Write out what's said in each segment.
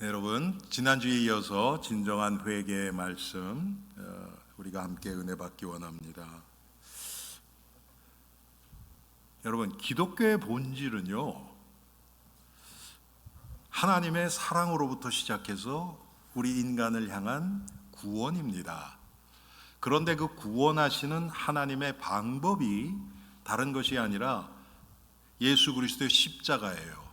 네, 여러분, 지난주에 이어서 진정한 회개의 말씀 우리가 함께 은혜 받기 원합니다. 여러분, 기독교의 본질은요, 하나님의 사랑으로부터 시작해서 우리 인간을 향한 구원입니다. 그런데 그 구원하시는 하나님의 방법이 다른 것이 아니라 예수 그리스도의 십자가예요.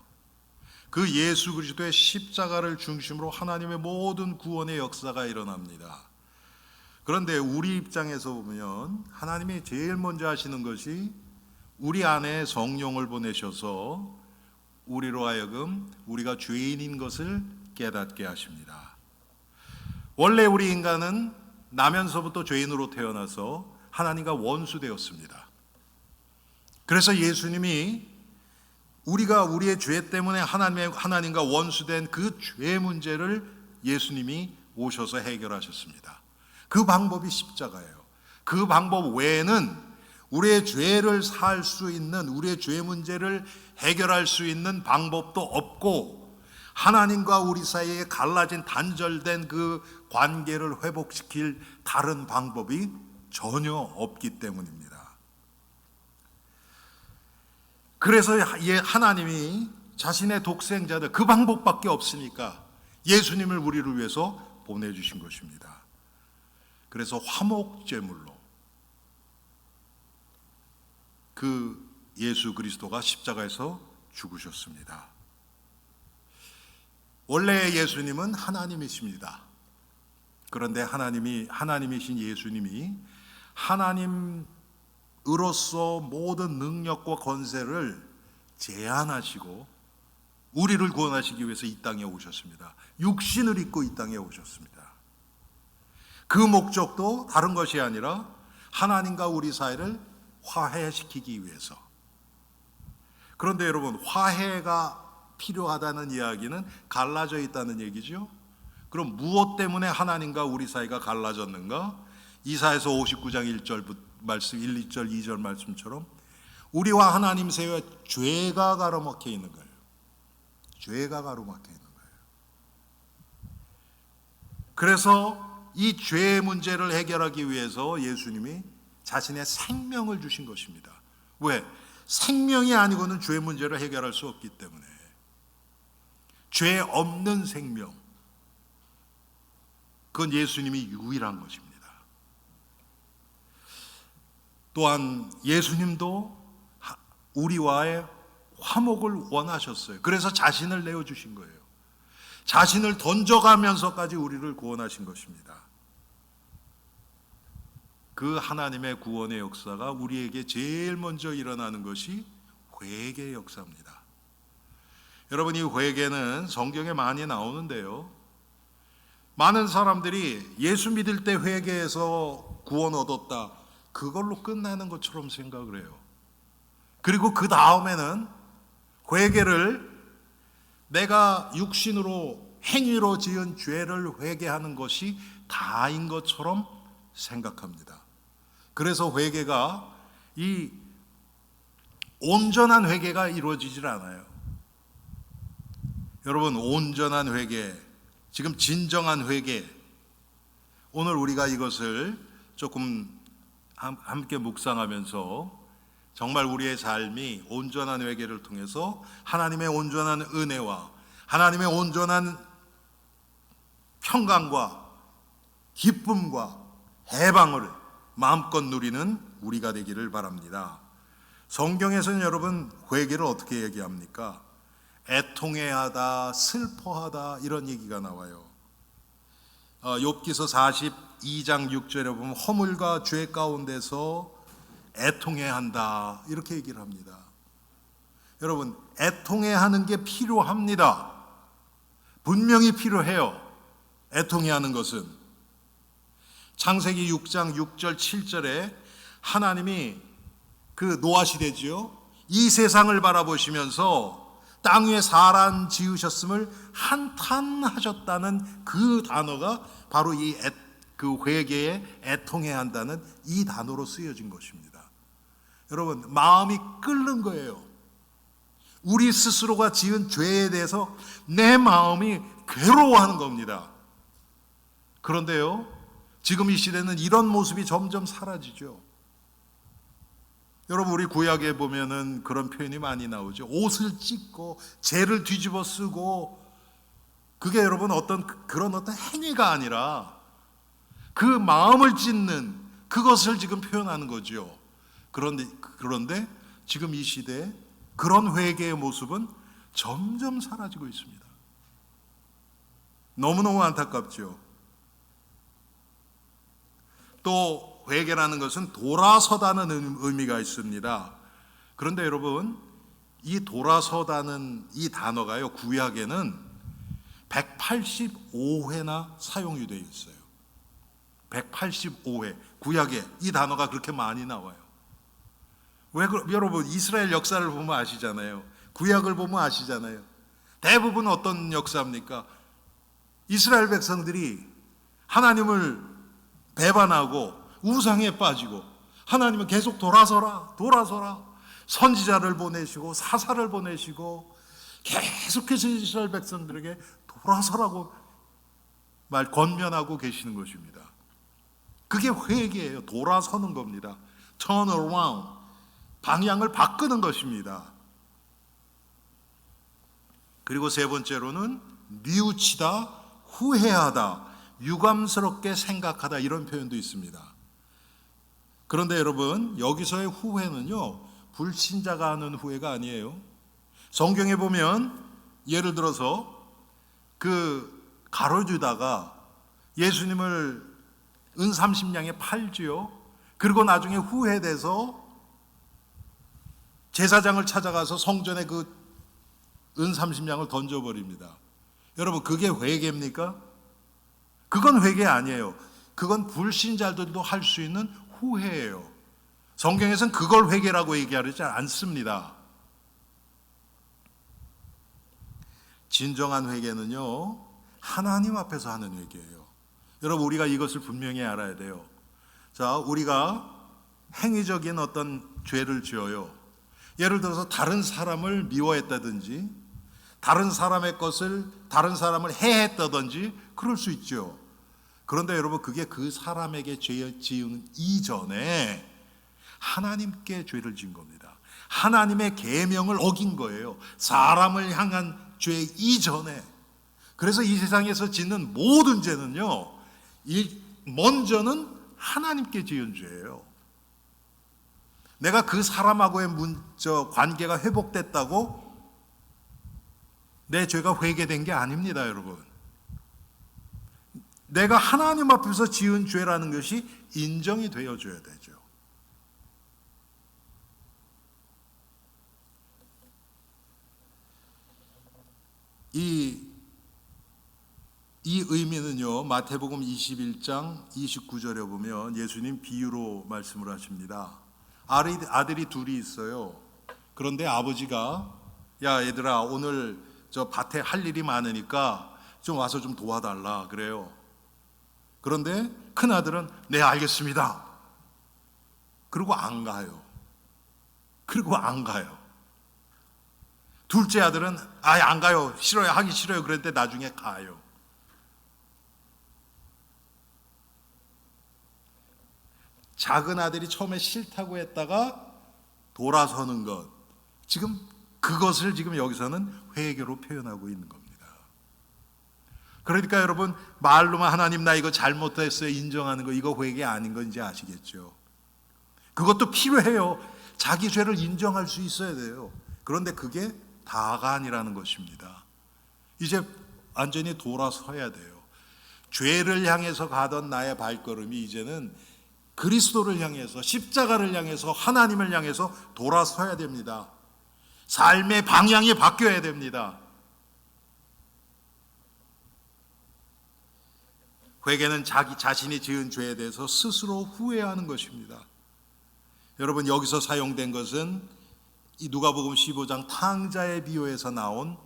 그 예수 그리스도의 십자가를 중심으로 하나님의 모든 구원의 역사가 일어납니다. 그런데 우리 입장에서 보면 하나님이 제일 먼저 하시는 것이 우리 안에 성령을 보내셔서 우리로 하여금 우리가 죄인인 것을 깨닫게 하십니다. 원래 우리 인간은 나면서부터 죄인으로 태어나서 하나님과 원수되었습니다. 그래서 예수님이 우리가 우리의 죄 때문에 하나님과 원수된 그 죄 문제를 예수님이 오셔서 해결하셨습니다. 그 방법이 십자가예요. 그 방법 외에는 우리의 죄를 살 수 있는, 우리의 죄 문제를 해결할 수 있는 방법도 없고, 하나님과 우리 사이에 갈라진 단절된 그 관계를 회복시킬 다른 방법이 전혀 없기 때문입니다. 그래서 하나님이 자신의 독생자들, 그 방법밖에 없으니까 예수님을 우리를 위해서 보내주신 것입니다. 그래서 화목제물로 그 예수 그리스도가 십자가에서 죽으셨습니다. 원래 예수님은 하나님이십니다. 그런데 하나님이신 예수님이 하나님으로서 모든 능력과 권세를 제한하시고 우리를 구원하시기 위해서 이 땅에 오셨습니다. 육신을 입고 이 땅에 오셨습니다. 그 목적도 다른 것이 아니라 하나님과 우리 사이를 화해시키기 위해서. 그런데 여러분, 화해가 필요하다는 이야기는 갈라져 있다는 얘기죠. 그럼 무엇 때문에 하나님과 우리 사이가 갈라졌는가? 이사야서 59장 1절 말씀, 1, 2절, 2절 말씀처럼 우리와 하나님 사이에 죄가 가로막혀 있는 거예요. 죄가 가로막혀 있는 거예요. 그래서 이 죄의 문제를 해결하기 위해서 예수님이 자신의 생명을 주신 것입니다. 왜? 생명이 아니고는 죄 문제를 해결할 수 없기 때문에. 죄 없는 생명, 그건 예수님이 유일한 것입니다. 또한 예수님도 우리와의 화목을 원하셨어요. 그래서 자신을 내어주신 거예요. 자신을 던져가면서까지 우리를 구원하신 것입니다. 그 하나님의 구원의 역사가 우리에게 제일 먼저 일어나는 것이 회개의 역사입니다. 여러분, 이 회개는 성경에 많이 나오는데요, 많은 사람들이 예수 믿을 때 회개해서 구원 얻었다, 그걸로 끝나는 것처럼 생각을 해요. 그리고 그 다음에는 회개를 내가 육신으로 행위로 지은 죄를 회개하는 것이 다인 것처럼 생각합니다. 그래서 회개가, 이 온전한 회개가 이루어지질 않아요. 여러분, 온전한 회개, 지금 진정한 회개, 오늘 우리가 이것을 조금 함께 묵상하면서 정말 우리의 삶이 온전한 회개를 통해서 하나님의 온전한 은혜와 하나님의 온전한 평강과 기쁨과 해방을 마음껏 누리는 우리가 되기를 바랍니다. 성경에서는 여러분, 회개를 어떻게 얘기합니까? 애통해하다, 슬퍼하다, 이런 얘기가 나와요. 욥기서 42장 6절에 보면 허물과 죄 가운데서 애통해한다, 이렇게 얘기를 합니다. 여러분, 애통해하는 게 필요합니다. 분명히 필요해요. 애통해하는 것은. 창세기 6장 6절 7절에 하나님이 그 노아 시대지요, 이 세상을 바라보시면서 땅 위에 사람 지으셨음을 한탄하셨다는 그 단어가 바로 그 회개에 애통해한다는 이 단어로 쓰여진 것입니다. 여러분, 마음이 끓는 거예요. 우리 스스로가 지은 죄에 대해서 내 마음이 괴로워하는 겁니다. 그런데요, 지금 이 시대는 이런 모습이 점점 사라지죠. 여러분, 우리 구약에 보면은 그런 표현이 많이 나오죠. 옷을 찢고 죄를 뒤집어 쓰고, 그게 여러분 그런 어떤 행위가 아니라 그 마음을 찢는 그것을 지금 표현하는 거죠. 그런데 지금 이 시대에 그런 회개의 모습은 점점 사라지고 있습니다. 너무너무 안타깝죠. 또 회개라는 것은 돌아서다는 의미가 있습니다. 그런데 여러분, 이 돌아서다는 이 단어가요, 구약에는 185회나 사용이 되어 있어요. 185회. 구약에 이 단어가 그렇게 많이 나와요. 여러분, 이스라엘 역사를 보면 아시잖아요. 구약을 보면 아시잖아요. 대부분 어떤 역사입니까? 이스라엘 백성들이 하나님을 배반하고 우상에 빠지고, 하나님은 계속 돌아서라 선지자를 보내시고 사사를 보내시고 계속해서 이스라엘 백성들에게 돌아서라고 권면하고 계시는 것입니다. 그게 회개예요. 돌아서는 겁니다. Turn around. 방향을 바꾸는 것입니다. 그리고 세 번째로는 뉘우치다, 후회하다, 유감스럽게 생각하다, 이런 표현도 있습니다. 그런데 여러분, 여기서의 후회는요, 불신자가 하는 후회가 아니에요. 성경에 보면 예를 들어서 그 가룟유다가 예수님을 은 30냥에 팔지요. 그리고 나중에 후회돼서 제사장을 찾아가서 성전에 그 은 30냥을 던져버립니다. 여러분, 그게 회개입니까? 그건 회개 아니에요. 그건 불신자들도 할 수 있는 후회예요. 성경에서는 그걸 회개라고 얘기하지 않습니다. 진정한 회개는요, 하나님 앞에서 하는 회개예요. 여러분, 우리가 이것을 분명히 알아야 돼요. 자, 우리가 행위적인 어떤 죄를 지어요. 예를 들어서 다른 사람을 미워했다든지, 다른 사람의 것을, 다른 사람을 해했다든지 그럴 수 있죠. 그런데 여러분, 그게 그 사람에게 죄 지은 이전에 하나님께 죄를 지은 겁니다. 하나님의 계명을 어긴 거예요. 사람을 향한 죄 이전에. 그래서 이 세상에서 짓는 모든 죄는요, 먼저는 하나님께 지은 죄예요. 내가 그 사람하고의 관계가 회복됐다고 내 죄가 회개된 게 아닙니다, 여러분. 내가 하나님 앞에서 지은 죄라는 것이 인정이 되어줘야 되죠. 이 의미는요, 마태복음 21장 29절에 보면 예수님 비유로 말씀을 하십니다. 아들이 둘이 있어요. 그런데 아버지가, 야 얘들아, 오늘 저 밭에 할 일이 많으니까 좀 와서 좀 도와달라 그래요. 그런데 큰 아들은 네 알겠습니다. 그리고 안 가요. 둘째 아들은 아예 안 가요. 싫어요. 하기 싫어요. 그랬는데 나중에 가요. 작은 아들이 처음에 싫다고 했다가 돌아서는 것, 지금 그것을 지금 여기서는 회개로 표현하고 있는 겁니다. 그러니까 여러분, 말로만 하나님 나 이거 잘못했어요 인정하는 거, 이거 회개 아닌 건지 아시겠죠? 그것도 필요해요. 자기 죄를 인정할 수 있어야 돼요. 그런데 그게 다가 아니라는 것입니다. 이제 완전히 돌아서야 돼요. 죄를 향해서 가던 나의 발걸음이 이제는 그리스도를 향해서, 십자가를 향해서, 하나님을 향해서 돌아서야 됩니다. 삶의 방향이 바뀌어야 됩니다. 회개는 자기 자신이 지은 죄에 대해서 스스로 후회하는 것입니다. 여러분, 여기서 사용된 것은 이 누가복음 15장 탕자의 비유에서 나온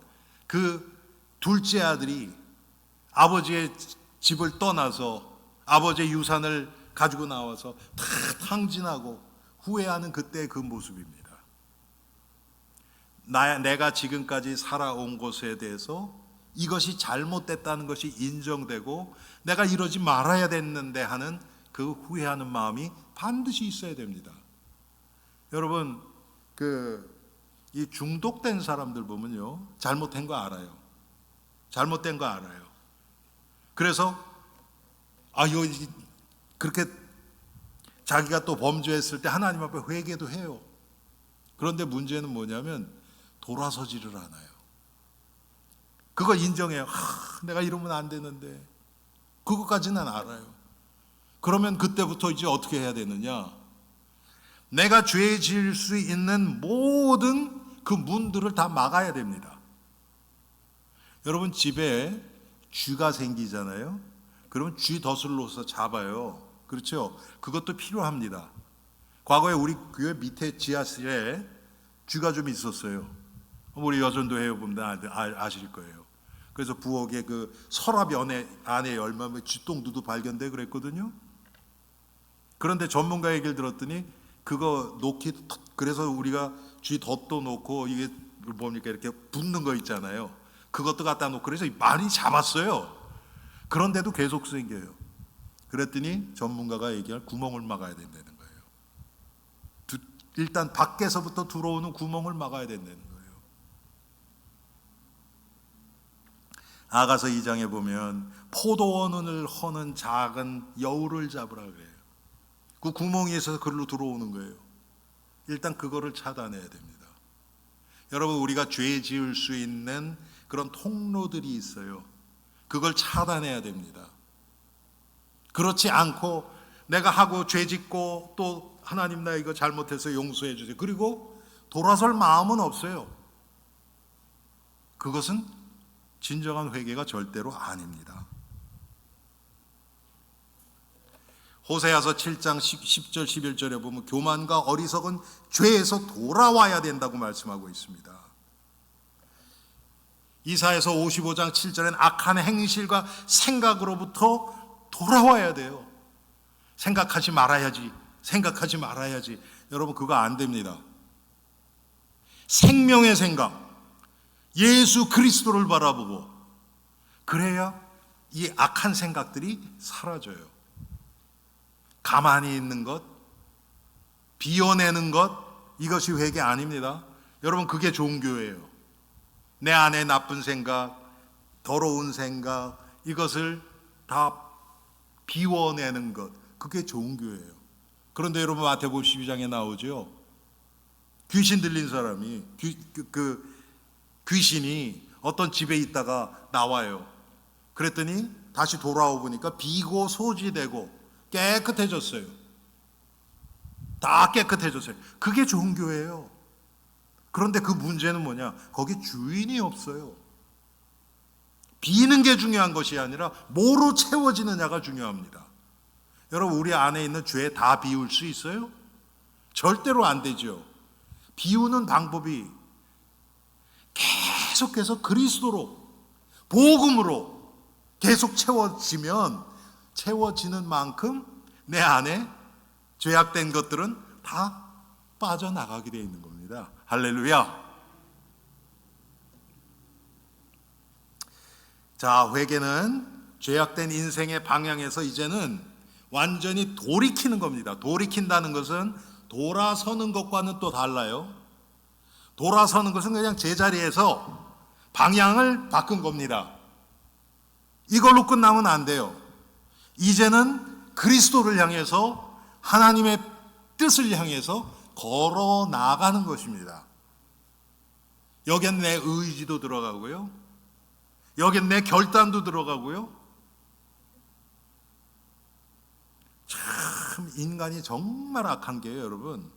그 둘째 아들이 아버지의 집을 떠나서 아버지의 유산을 가지고 나와서 다 탕진하고 후회하는 그때의 그 모습입니다. 내가 지금까지 살아온 것에 대해서 이것이 잘못됐다는 것이 인정되고 내가 이러지 말아야 됐는데 하는 그 후회하는 마음이 반드시 있어야 됩니다. 여러분, 이 중독된 사람들 보면요, 잘못된 거 알아요. 잘못된 거 알아요. 그래서 이거 그렇게 자기가 또 범죄했을 때 하나님 앞에 회개도 해요. 그런데 문제는 뭐냐면 돌아서지를 않아요. 그거 인정해요. 내가 이러면 안 되는데. 그것까지는 알아요. 그러면 그때부터 이제 어떻게 해야 되느냐? 내가 죄 지을 수 있는 모든 그 문들을 다 막아야 됩니다. 여러분, 집에 쥐가 생기잖아요. 그러면 쥐 덫으로서 잡아요. 그렇죠? 그것도 필요합니다. 과거에 우리 교회 밑에 지하실에 쥐가 좀 있었어요. 우리 여전도 해요 보면 아실 거예요. 그래서 부엌에 그 서랍 안에 열면 쥐똥두도 발견돼 그랬거든요. 그런데 전문가 얘기를 들었더니 그거 그래서 우리가 쥐 덫도 놓고 이게 뭡니까 이렇게 붙는 거 있잖아요. 그것도 갖다 놓고 그래서 많이 잡았어요. 그런데도 계속 생겨요. 그랬더니 전문가가 얘기할 구멍을 막아야 된다는 거예요. 일단 밖에서부터 들어오는 구멍을 막아야 된다는 거예요. 아가서 2장에 보면 포도원을 허는 작은 여우를 잡으라 그래요. 그 구멍이 있어서 그걸로 들어오는 거예요. 일단 그거를 차단해야 됩니다. 여러분, 우리가 죄 지을 수 있는 그런 통로들이 있어요. 그걸 차단해야 됩니다. 그렇지 않고 내가 하고 죄 짓고 또 하나님 나 이거 잘못해서 용서해 주세요. 그리고 돌아설 마음은 없어요. 그것은 진정한 회개가 절대로 아닙니다. 호세아서 7장 10절 11절에 보면 교만과 어리석은 죄에서 돌아와야 된다고 말씀하고 있습니다. 이사야서 55장 7절엔 악한 행실과 생각으로부터 돌아와야 돼요. 생각하지 말아야지. 여러분, 그거 안 됩니다. 생명의 생각, 예수 그리스도를 바라보고 그래야 이 악한 생각들이 사라져요. 가만히 있는 것, 비워내는 것, 이것이 회개 아닙니다. 여러분, 그게 종교예요. 내 안에 나쁜 생각, 더러운 생각, 이것을 다 비워내는 것, 그게 종교예요. 그런데 여러분, 마태복음 12장에 나오죠. 귀신 들린 사람이 귀신이 어떤 집에 있다가 나와요. 그랬더니 다시 돌아오 보니까 비고 소지되고 깨끗해졌어요. 다 깨끗해졌어요. 그게 종교예요. 그런데 그 문제는 뭐냐? 거기 주인이 없어요. 비는 게 중요한 것이 아니라 뭐로 채워지느냐가 중요합니다. 여러분, 우리 안에 있는 죄 다 비울 수 있어요? 절대로 안 되죠. 비우는 방법이 계속해서 그리스도로, 복음으로 계속 채워지는 만큼 내 안에 죄악된 것들은 다 빠져나가게 되어 있는 겁니다. 할렐루야. 자, 회개는 죄악된 인생의 방향에서 이제는 완전히 돌이키는 겁니다. 돌이킨다는 것은 돌아서는 것과는 또 달라요. 돌아서는 것은 그냥 제자리에서 방향을 바꾼 겁니다. 이걸로 끝나면 안 돼요. 이제는 그리스도를 향해서 하나님의 뜻을 향해서 걸어 나가는 것입니다. 여기엔 내 의지도 들어가고요. 여기엔 내 결단도 들어가고요. 참 인간이 정말 악한 게요, 여러분.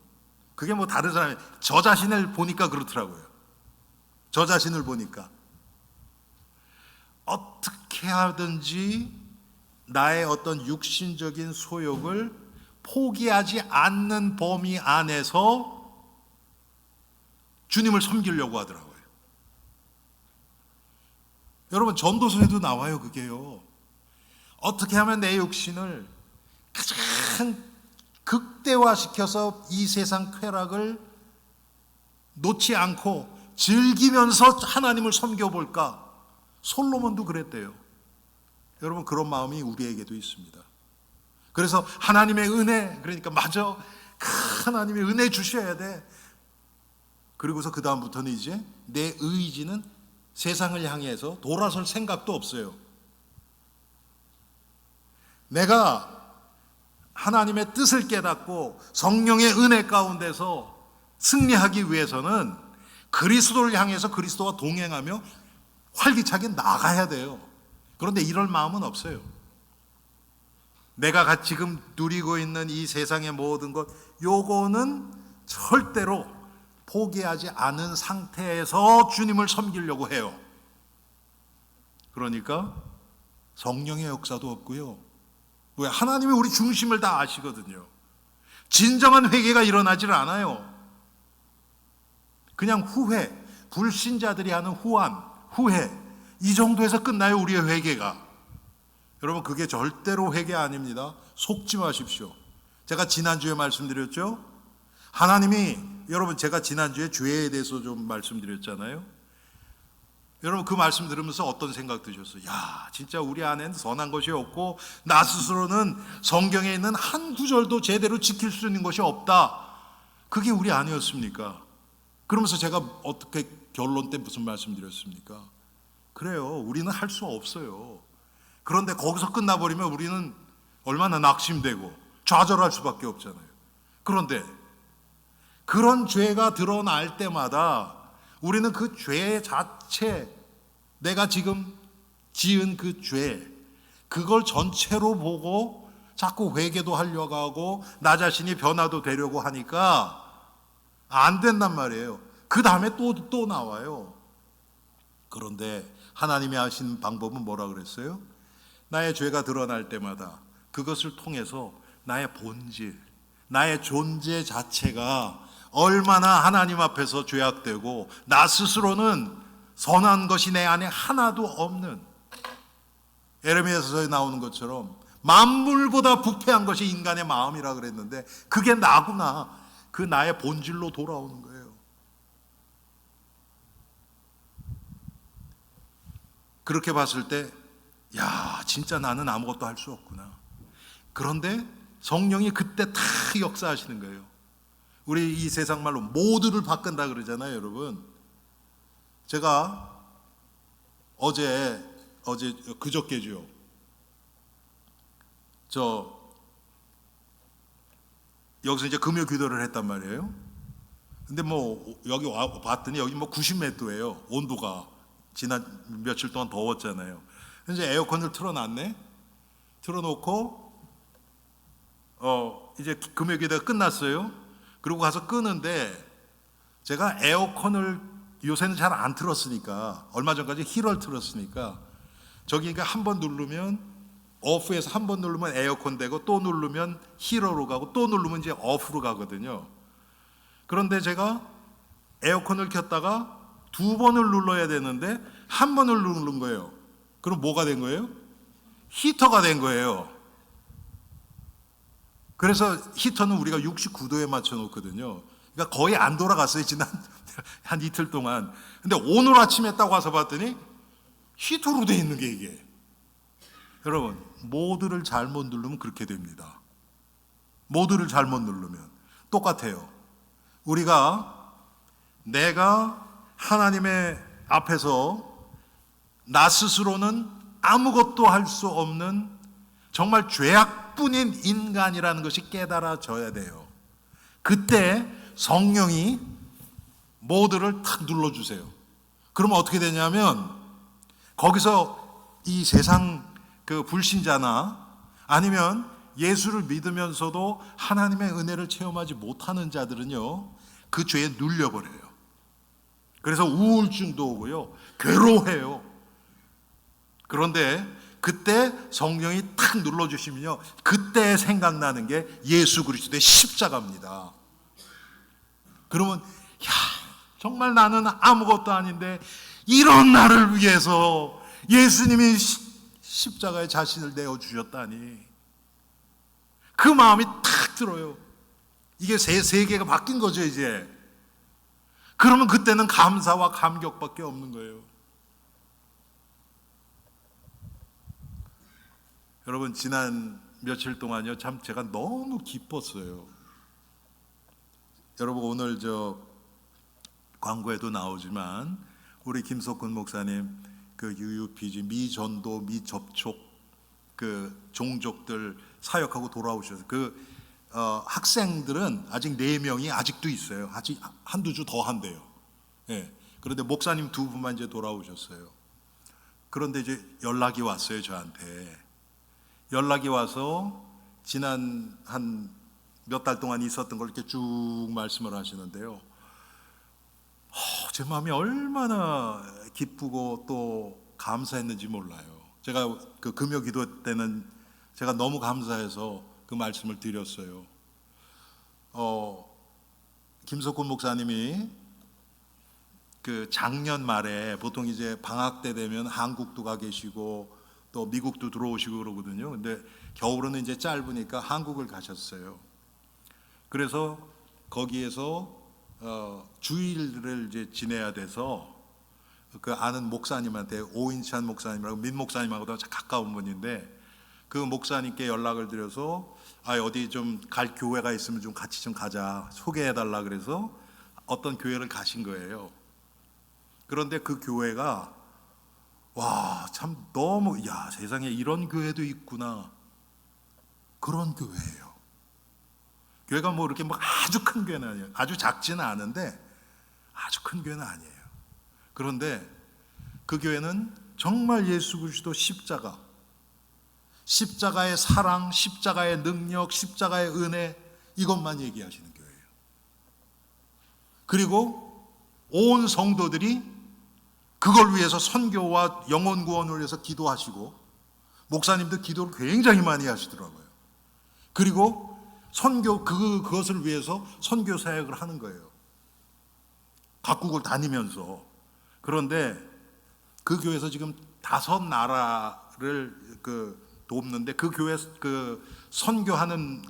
그게 뭐 다른 사람이 저 자신을 보니까 그렇더라고요. 저 자신을 보니까 어떻게 하든지 나의 어떤 육신적인 소욕을 포기하지 않는 범위 안에서 주님을 섬기려고 하더라고요. 여러분, 전도서에도 나와요, 그게요. 어떻게 하면 내 육신을 가장 극대화시켜서 이 세상 쾌락을 놓지 않고 즐기면서 하나님을 섬겨볼까? 솔로몬도 그랬대요. 여러분, 그런 마음이 우리에게도 있습니다. 그래서 하나님의 은혜, 그러니까 맞아, 하나님의 은혜 주셔야 돼. 그리고서 그 다음부터는 이제 내 의지는 세상을 향해서 돌아설 생각도 없어요. 내가 하나님의 뜻을 깨닫고 성령의 은혜 가운데서 승리하기 위해서는 그리스도를 향해서 그리스도와 동행하며 활기차게 나가야 돼요. 그런데 이럴 마음은 없어요. 내가 지금 누리고 있는 이 세상의 모든 것, 요거는 절대로 포기하지 않은 상태에서 주님을 섬기려고 해요. 그러니까 성령의 역사도 없고요. 왜? 하나님이 우리 중심을 다 아시거든요. 진정한 회개가 일어나질 않아요. 그냥 후회, 불신자들이 하는 후회, 이 정도에서 끝나요, 우리의 회개가. 여러분, 그게 절대로 회개 아닙니다. 속지 마십시오. 제가 지난주에 말씀드렸죠? 하나님이, 여러분, 제가 지난주에 죄에 대해서 좀 말씀드렸잖아요. 여러분, 그 말씀 들으면서 어떤 생각 드셨어요? 야, 진짜 우리 안에는 선한 것이 없고 나 스스로는 성경에 있는 한 구절도 제대로 지킬 수 있는 것이 없다. 그게 우리 아니었습니까? 그러면서 제가 어떻게 결론 때 무슨 말씀 드렸습니까? 그래요, 우리는 할 수 없어요. 그런데 거기서 끝나버리면 우리는 얼마나 낙심되고 좌절할 수밖에 없잖아요. 그런데 그런 죄가 드러날 때마다 우리는 그 죄 자체, 내가 지금 지은 그 죄, 그걸 전체로 보고 자꾸 회개도 하려고 하고 나 자신이 변화도 되려고 하니까 안 된단 말이에요. 그 다음에 또 나와요. 그런데 하나님이 하신 방법은 뭐라 그랬어요? 나의 죄가 드러날 때마다 그것을 통해서 나의 본질, 나의 존재 자체가 얼마나 하나님 앞에서 죄악되고 나 스스로는 선한 것이 내 안에 하나도 없는, 에레미야서에 나오는 것처럼 만물보다 부패한 것이 인간의 마음이라 그랬는데 그게 나구나, 그 나의 본질로 돌아오는 거예요. 그렇게 봤을 때, 야, 진짜 나는 아무것도 할 수 없구나. 그런데 성령이 그때 다 역사하시는 거예요. 우리 이 세상 말로 모두를 바꾼다 그러잖아요, 여러분. 제가 어제 그저께죠. 여기서 이제 금요 기도를 했단 말이에요. 근데 뭐 여기 와 봤더니 여기 뭐 90몇 도예요. 온도가 지난 며칠 동안 더웠잖아요. 이제 에어컨을 틀어놨네. 틀어놓고 이제 금요 기도가 끝났어요. 그리고 가서 끄는데 제가 에어컨을 요새는 잘 안 틀었으니까, 얼마 전까지 히터를 틀었으니까 저기가 한번 누르면 오프에서 한 번 누르면 에어컨 되고 또 누르면 히터로 가고 또 누르면 이제 오프로 가거든요. 그런데 제가 에어컨을 켰다가 두 번을 눌러야 되는데 한 번을 누른 거예요. 그럼 뭐가 된 거예요? 히터가 된 거예요. 그래서 히터는 우리가 69도에 맞춰 놓거든요. 그러니까 거의 안 돌아갔어요, 지난 한 이틀 동안. 근데 오늘 아침에 딱 와서 봤더니 히터로 돼 있는 게 이게. 여러분, 모드를 잘못 누르면 그렇게 됩니다. 모드를 잘못 누르면 똑같아요. 내가 하나님의 앞에서 나 스스로는 아무것도 할 수 없는 정말 죄악뿐인 인간이라는 것이 깨달아져야 돼요. 그때 성령이 모드를 탁 눌러주세요. 그러면 어떻게 되냐면 거기서 이 세상 그 불신자나 아니면 예수를 믿으면서도 하나님의 은혜를 체험하지 못하는 자들은요, 그 죄에 눌려버려요. 그래서 우울증도 오고요, 괴로워해요. 그런데 그때 성령이 탁 눌러주시면요, 그때 생각나는 게 예수 그리스도의 십자가입니다. 그러면 야, 정말 나는 아무것도 아닌데 이런 나를 위해서 예수님이 십자가에 자신을 내어주셨다니, 그 마음이 탁 들어요. 이게 세계가 바뀐 거죠, 이제. 그러면 그때는 감사와 감격밖에 없는 거예요. 여러분, 지난 며칠 동안요, 참 제가 너무 기뻤어요. 여러분, 오늘 광고에도 나오지만 우리 김석훈 목사님 그 UUPG 미전도 미접촉 그 종족들 사역하고 돌아오셔서 학생들은 아직 4명이 아직도 있어요. 아직 한두 주 더 한대요. 예. 그런데 목사님 2분만 이제 돌아오셨어요. 그런데 이제 연락이 왔어요, 저한테. 연락이 와서 지난 한 몇 달 동안 있었던 걸 이렇게 쭉 말씀을 하시는데요. 제 마음이 얼마나 기쁘고 또 감사했는지 몰라요. 제가 그 금요 기도 때는 제가 너무 감사해서 그 말씀을 드렸어요. 김석훈 목사님이 그 작년 말에 보통 이제 방학 때 되면 한국도 가 계시고 또 미국도 들어오시고 그러거든요. 근데 겨울은 이제 짧으니까 한국을 가셨어요. 그래서 거기에서 주일을 이제 지내야 돼서 그 아는 목사님한테 오인찬 목사님이라고 민 목사님하고도 가까운 분인데 그 목사님께 연락을 드려서 어디 좀 갈 교회가 있으면 좀 같이 좀 가자 소개해 달라 그래서 어떤 교회를 가신 거예요. 그런데 그 교회가 참 너무 세상에 이런 교회도 있구나 그런 교회예요. 교회가 뭐 이렇게 뭐 아주 큰 교회는 아니에요. 아주 작지는 않은데 아주 큰 교회는 아니에요. 그런데 그 교회는 정말 예수 그리스도 십자가의 사랑, 십자가의 능력, 십자가의 은혜 이것만 얘기하시는 교회예요. 그리고 온 성도들이 그걸 위해서 선교와 영혼 구원을 위해서 기도하시고 목사님도 기도를 굉장히 많이 하시더라고요. 그리고 그것을 위해서 선교 사역을 하는 거예요. 각국을 다니면서. 그런데 그 교회에서 지금 5나라를 돕는데 그 교회 선교하는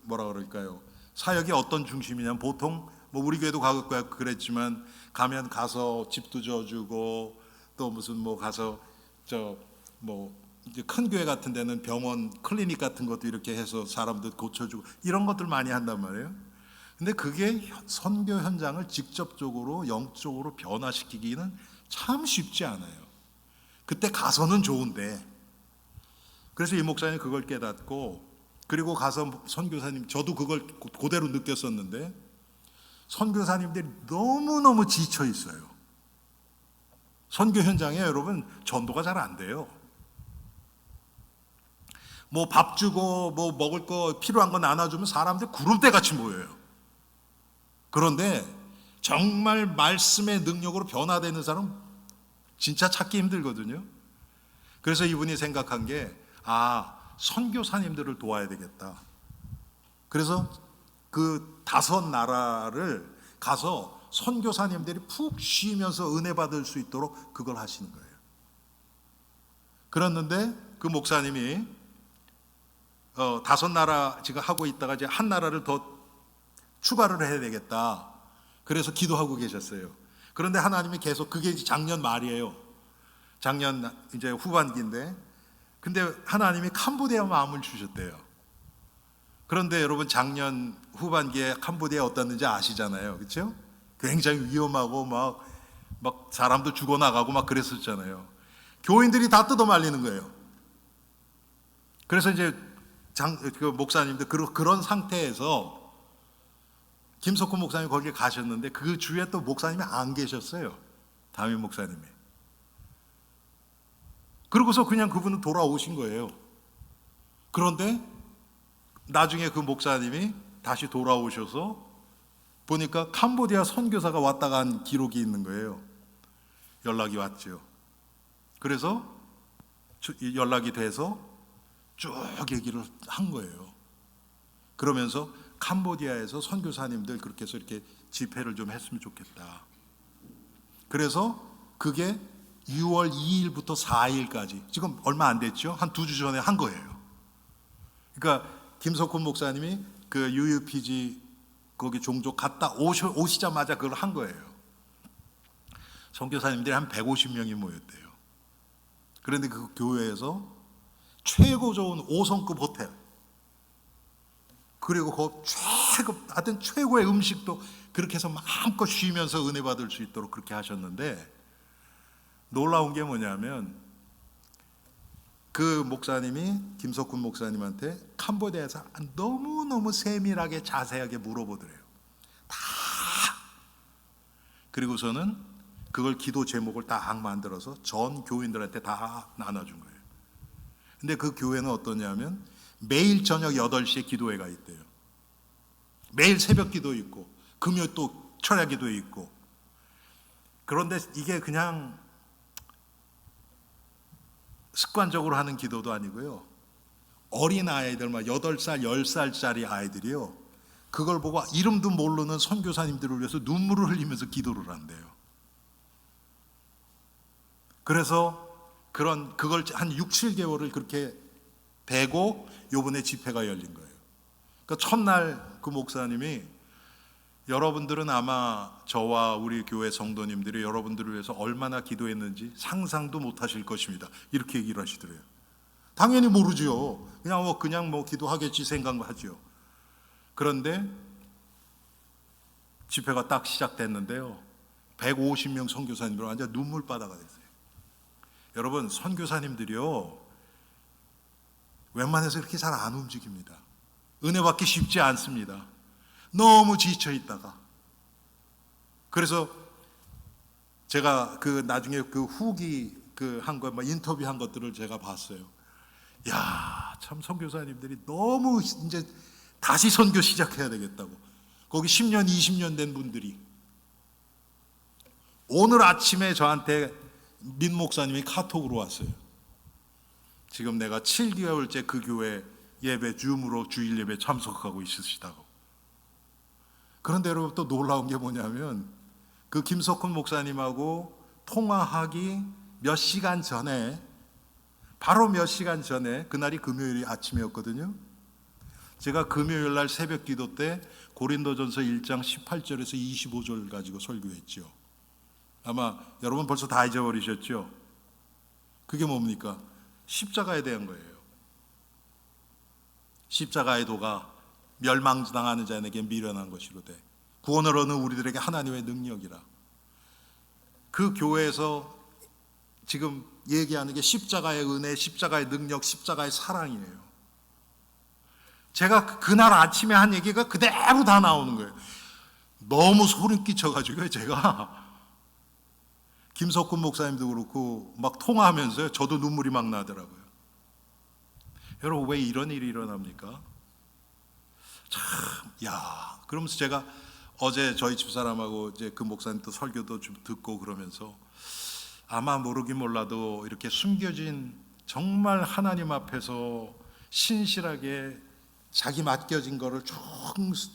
뭐라 그럴까요? 사역이 어떤 중심이냐면 보통 뭐 우리 교회도 가고 그랬지만 가서 집도 져주고 또 무슨 뭐 가서 이제 큰 교회 같은 데는 병원 클리닉 같은 것도 이렇게 해서 사람들 고쳐주고 이런 것들 많이 한단 말이에요. 근데 그게 선교 현장을 직접적으로 영적으로 변화시키기는 참 쉽지 않아요. 그때 가서는 좋은데 그래서 이 목사님이 그걸 깨닫고 그리고 가서 선교사님 저도 그걸 그대로 느꼈었는데 선교사님들이 너무너무 지쳐 있어요. 선교 현장에 여러분 전도가 잘 안 돼요. 뭐 밥 주고 뭐 먹을 거 필요한 거 나눠주면 사람들 구름대같이 모여요. 그런데 정말 말씀의 능력으로 변화되는 사람 진짜 찾기 힘들거든요. 그래서 이분이 생각한 게 선교사님들을 도와야 되겠다. 그래서 그 5나라를 가서 선교사님들이 푹 쉬면서 은혜 받을 수 있도록 그걸 하시는 거예요. 그랬는데 그 목사님이 5나라 지금 하고 있다가 이제 한 나라를 더 추가를 해야 되겠다. 그래서 기도하고 계셨어요. 그런데 하나님이 계속 그게 이제 작년 말이에요. 작년 이제 후반기인데 근데 하나님이 캄보디아 마음을 주셨대요. 그런데 여러분 작년 후반기에 캄보디아 어땠는지 아시잖아요. 그렇죠? 굉장히 위험하고 막 사람도 죽어나가고 막 그랬었잖아요. 교인들이 다 뜯어 말리는 거예요. 그래서 이제 그 목사님도 그런 상태에서 김석훈 목사님이 거기에 가셨는데 그 주위에 또 목사님이 안 계셨어요. 담임 목사님이. 그러고서 그냥 그분은 돌아오신 거예요. 그런데 나중에 그 목사님이 다시 돌아오셔서 보니까 캄보디아 선교사가 왔다 간 기록이 있는 거예요. 연락이 왔죠. 그래서 연락이 돼서 쭉 얘기를 한 거예요. 그러면서 캄보디아에서 선교사님들 그렇게 해서 이렇게 집회를 좀 했으면 좋겠다. 그래서 그게 6월 2일부터 4일까지 지금 얼마 안 됐죠? 한 2주 전에 한 거예요. 그러니까 김석훈 목사님이 그 UUPG 거기 종족 갔다 오시자마자 그걸 한 거예요. 선교사님들이 한 150명이 모였대요. 그런데 그 교회에서 최고 좋은 5성급 호텔, 그리고 그 하여튼 최고의 음식도 그렇게 해서 마음껏 쉬면서 은혜 받을 수 있도록 그렇게 하셨는데, 놀라운 게 뭐냐면 그 목사님이 김석훈 목사님한테 캄보디아에서 너무너무 세밀하게 자세하게 물어보더래요. 다. 그리고서는 그걸 기도 제목을 딱 만들어서 전 교인들한테 다 나눠준 거예요. 근데 그 교회는 어떠냐면 매일 저녁 8시에 기도회가 있대요. 매일 새벽 기도 있고 금요 또 철야 기도 있고. 그런데 이게 그냥 습관적으로 하는 기도도 아니고요. 어린 아이들, 막 8살, 10살짜리 아이들이요. 그걸 보고 이름도 모르는 선교사님들을 위해서 눈물을 흘리면서 기도를 한대요. 그래서 그걸 한 6, 7개월을 그렇게 되고 요번에 집회가 열린 거예요. 그러니까 첫날 그 목사님이 여러분들은 아마 저와 우리 교회 성도님들이 여러분들을 위해서 얼마나 기도했는지 상상도 못 하실 것입니다. 이렇게 얘기를 하시더래요. 당연히 모르죠. 그냥 뭐 기도하겠지 생각하죠. 그런데 집회가 딱 시작됐는데요. 150명 선교사님들 완전 눈물바다가 됐어요. 여러분, 선교사님들이요, 웬만해서 이렇게 잘 안 움직입니다. 은혜 받기 쉽지 않습니다. 너무 지쳐 있다가. 그래서 제가 나중에 후기 한 거, 인터뷰 한 것들을 제가 봤어요. 야, 참 선교사님들이 너무 이제 다시 선교 시작해야 되겠다고. 거기 10년, 20년 된 분들이 오늘 아침에 저한테 민 목사님이 카톡으로 왔어요. 지금 내가 7개월째 그 교회 예배 줌으로 주일 예배 참석하고 있으시다고. 그런데 여러분 또 놀라운 게 뭐냐면 그 김석훈 목사님하고 통화하기 몇 시간 전에, 바로 몇 시간 전에, 그날이 금요일 아침이었거든요. 제가 금요일 날 새벽 기도 때 고린도전서 1장 18절에서 25절 가지고 설교했죠. 아마 여러분 벌써 다 잊어버리셨죠? 그게 뭡니까? 십자가에 대한 거예요. 십자가의 도가 멸망당하는 자에게 미련한 것이로되 구원을 얻는 우리들에게 하나님의 능력이라. 그 교회에서 지금 얘기하는 게 십자가의 은혜, 십자가의 능력, 십자가의 사랑이에요. 제가 그날 아침에 한 얘기가 그대로 다 나오는 거예요. 너무 소름 끼쳐가지고요. 제가 김석훈 목사님도 그렇고 막 통화하면서요, 저도 눈물이 막 나더라고요. 여러분, 왜 이런 일이 일어납니까? 참, 그러면서 제가 어제 저희 집사람하고 이제 그 목사님 또 설교도 좀 듣고 그러면서 아마 모르긴 몰라도 이렇게 숨겨진, 정말 하나님 앞에서 신실하게 자기 맡겨진 거를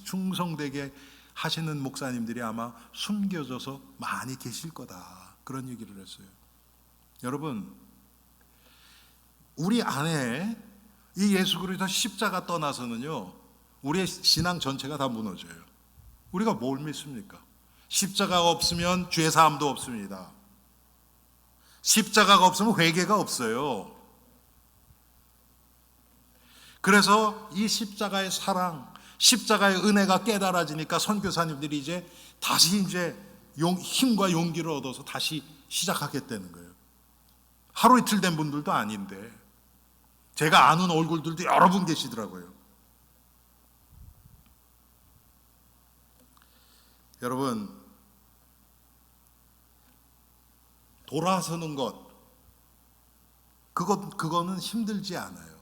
충성되게 하시는 목사님들이 아마 숨겨져서 많이 계실 거다, 그런 얘기를 했어요. 여러분, 우리 안에 이 예수 그리스도 십자가 떠나서는요, 우리의 신앙 전체가 다 무너져요. 우리가 뭘 믿습니까? 십자가가 없으면 죄 사함도 없습니다. 십자가가 없으면 회개가 없어요. 그래서 이 십자가의 사랑, 십자가의 은혜가 깨달아지니까 선교사님들이 이제 다시 힘과 용기를 얻어서 다시 시작하겠다는 거예요. 하루 이틀 된 분들도 아닌데 제가 아는 얼굴들도 여러 분 계시더라고요. 여러분, 돌아서는 그거는 힘들지 않아요.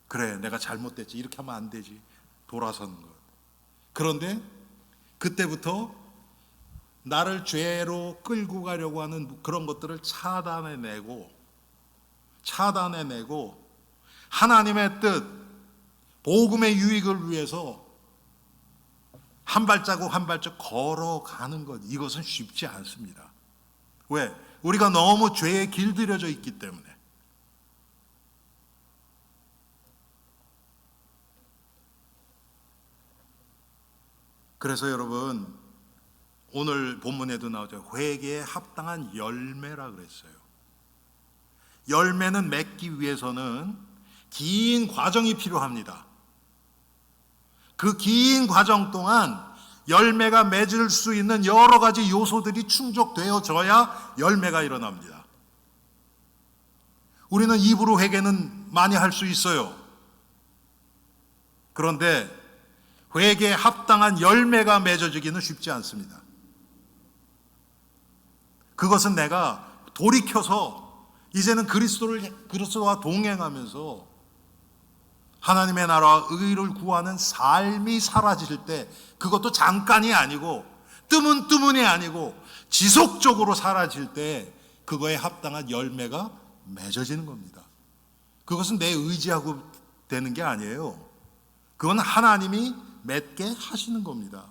그래, 내가 잘못됐지, 이렇게 하면 안 되지, 돌아서는 것. 그런데 그때부터 나를 죄로 끌고 가려고 하는 그런 것들을 차단해내고 하나님의 뜻, 복음의 유익을 위해서 한 발자국 한 발자국 걸어가는 것, 이것은 쉽지 않습니다. 왜? 우리가 너무 죄에 길들여져 있기 때문에. 그래서 여러분, 오늘 본문에도 나오죠. 회개에 합당한 열매라 그랬어요. 열매는 맺기 위해서는 긴 과정이 필요합니다. 그 긴 과정 동안 열매가 맺을 수 있는 여러 가지 요소들이 충족되어져야 열매가 일어납니다. 우리는 입으로 회개는 많이 할 수 있어요. 그런데 회개에 합당한 열매가 맺어지기는 쉽지 않습니다. 그것은 내가 돌이켜서 이제는 그리스도와 동행하면서 하나님의 나라와 의를 구하는 삶이 사라질 때, 그것도 잠깐이 아니고 뜨문뜨문이 아니고 지속적으로 사라질 때 그거에 합당한 열매가 맺어지는 겁니다. 그것은 내 의지하고 되는 게 아니에요. 그건 하나님이 맺게 하시는 겁니다.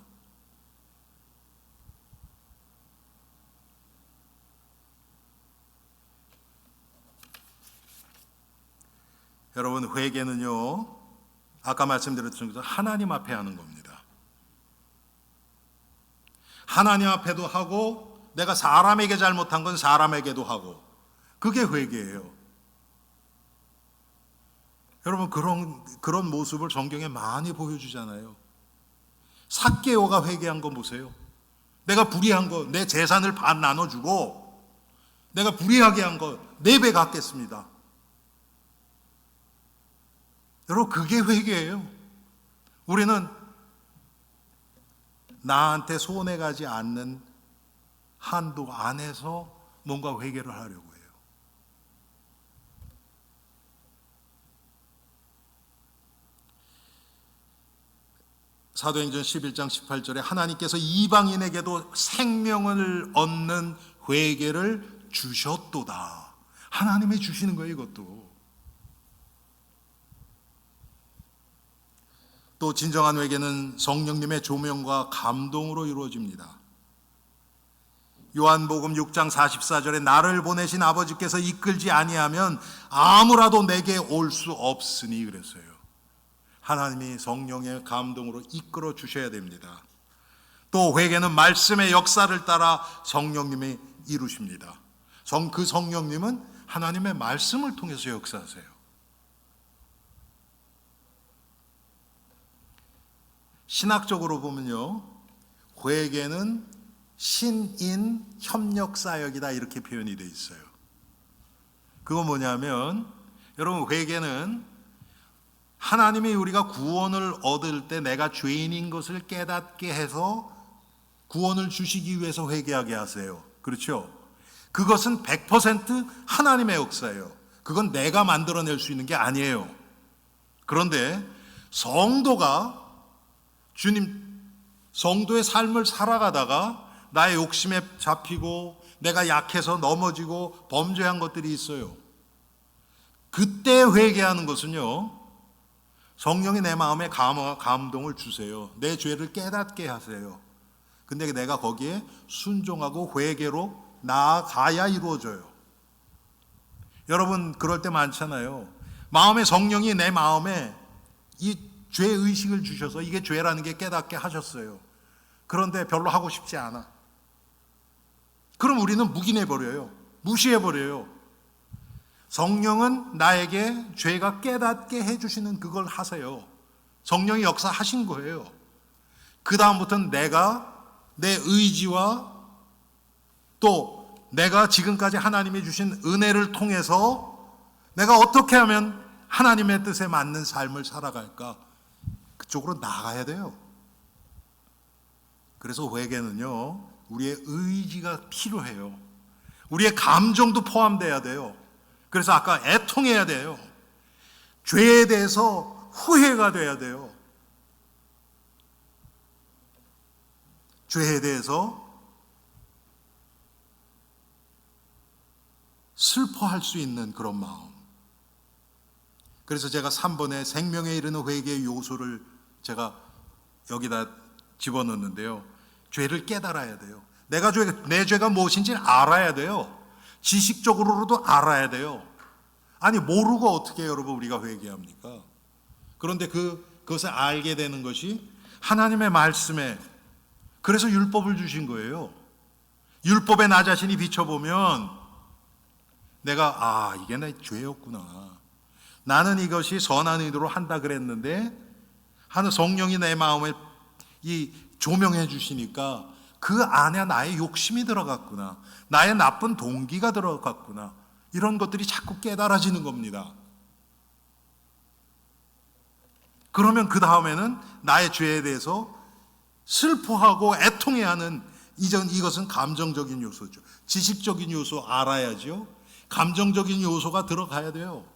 여러분, 회개는요, 아까 말씀드렸던 것처럼 하나님 앞에 하는 겁니다. 하나님 앞에도 하고, 내가 사람에게 잘못한 건 사람에게도 하고, 그게 회개예요. 여러분, 그런 모습을 성경에 많이 보여주잖아요. 삭개오가 회개한 거 보세요. 내가 불의한 거, 내 재산을 반 나눠주고 내가 불의하게 한 거 4배 갚겠습니다. 여러분, 그게 회개예요. 우리는 나한테 손해가지 않는 한도 안에서 뭔가 회개를 하려고 해요. 사도행전 11장 18절에 하나님께서 이방인에게도 생명을 얻는 회개를 주셨도다. 하나님이 주시는 거예요, 이것도. 또 진정한 회개는 성령님의 조명과 감동으로 이루어집니다. 요한복음 6장 44절에 나를 보내신 아버지께서 이끌지 아니하면 아무라도 내게 올 수 없으니 그랬어요. 하나님이 성령의 감동으로 이끌어 주셔야 됩니다. 또 회개는 말씀의 역사를 따라 성령님이 이루십니다. 그 성령님은 하나님의 말씀을 통해서 역사하세요. 신학적으로 보면요, 회개는 신인 협력사역이다, 이렇게 표현이 되어 있어요. 그건 뭐냐면, 여러분, 회개는 하나님이 우리가 구원을 얻을 때 내가 죄인인 것을 깨닫게 해서 구원을 주시기 위해서 회개하게 하세요. 그렇죠? 그것은 100% 하나님의 역사예요. 그건 내가 만들어낼 수 있는 게 아니에요. 그런데 성도가 성도의 삶을 살아가다가 나의 욕심에 잡히고 내가 약해서 넘어지고 범죄한 것들이 있어요. 그때 회개하는 것은요, 성령이 내 마음에 감동을 주세요. 내 죄를 깨닫게 하세요. 근데 내가 거기에 순종하고 회개로 나아가야 이루어져요. 여러분, 그럴 때 많잖아요. 마음에 성령이 내 마음에 이 죄의식을 주셔서 이게 죄라는 게 깨닫게 하셨어요. 그런데 별로 하고 싶지 않아. 그럼 우리는 묵인해버려요. 무시해버려요. 성령은 나에게 죄가 깨닫게 해주시는 그걸 하세요. 성령이 역사하신 거예요. 그 다음부터는 내가 내 의지와 또 내가 지금까지 하나님이 주신 은혜를 통해서 내가 어떻게 하면 하나님의 뜻에 맞는 삶을 살아갈까, 그쪽으로 나가야 돼요. 그래서 회개는요, 우리의 의지가 필요해요. 우리의 감정도 포함돼야 돼요. 그래서 아까 애통해야 돼요. 죄에 대해서 후회가 돼야 돼요. 죄에 대해서 슬퍼할 수 있는 그런 마음. 그래서 제가 3번에 생명에 이르는 회개의 요소를 제가 여기다 집어넣는데요. 죄를 깨달아야 돼요. 내 죄가 무엇인지 알아야 돼요. 지식적으로도 알아야 돼요. 아니, 모르고 어떻게 여러분 우리가 회개합니까? 그런데 그것을 알게 되는 것이 하나님의 말씀에, 그래서 율법을 주신 거예요. 율법에 나 자신이 비춰보면 내가 이게 내 죄였구나. 나는 이것이 선한 의도로 한다 그랬는데 하는 성령이 내 마음에 이 조명해 주시니까 그 안에 나의 욕심이 들어갔구나. 나의 나쁜 동기가 들어갔구나. 이런 것들이 자꾸 깨달아지는 겁니다. 그러면 그 다음에는 나의 죄에 대해서 슬퍼하고 애통해야 하는 이것은 감정적인 요소죠. 지식적인 요소 알아야죠. 감정적인 요소가 들어가야 돼요.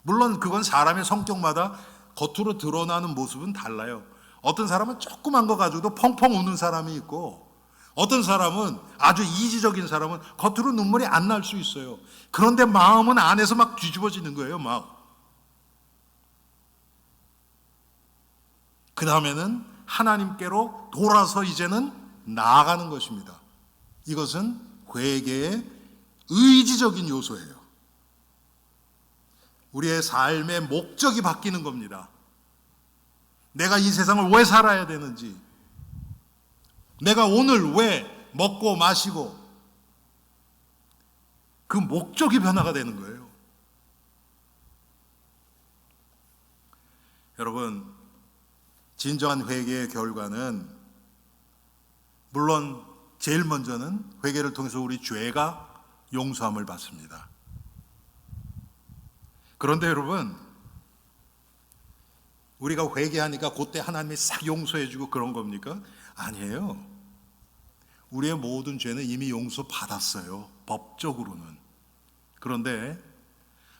물론 그건 사람의 성격마다 겉으로 드러나는 모습은 달라요. 어떤 사람은 조그만 거 가지고도 펑펑 우는 사람이 있고 어떤 사람은 아주 이지적인 사람은 겉으로 눈물이 안 날 수 있어요. 그런데 마음은 안에서 막 뒤집어지는 거예요. 그 다음에는 하나님께로 돌아서 이제는 나아가는 것입니다. 이것은 회개의 의지적인 요소예요. 우리의 삶의 목적이 바뀌는 겁니다. 내가 이 세상을 왜 살아야 되는지, 내가 오늘 왜 먹고 마시고, 그 목적이 변화가 되는 거예요. 여러분, 진정한 회개의 결과는 물론 제일 먼저는 회개를 통해서 우리 죄가 용서함을 받습니다. 그런데 여러분, 우리가 회개하니까 그때 하나님이 싹 용서해주고 그런 겁니까? 아니에요. 우리의 모든 죄는 이미 용서받았어요. 법적으로는. 그런데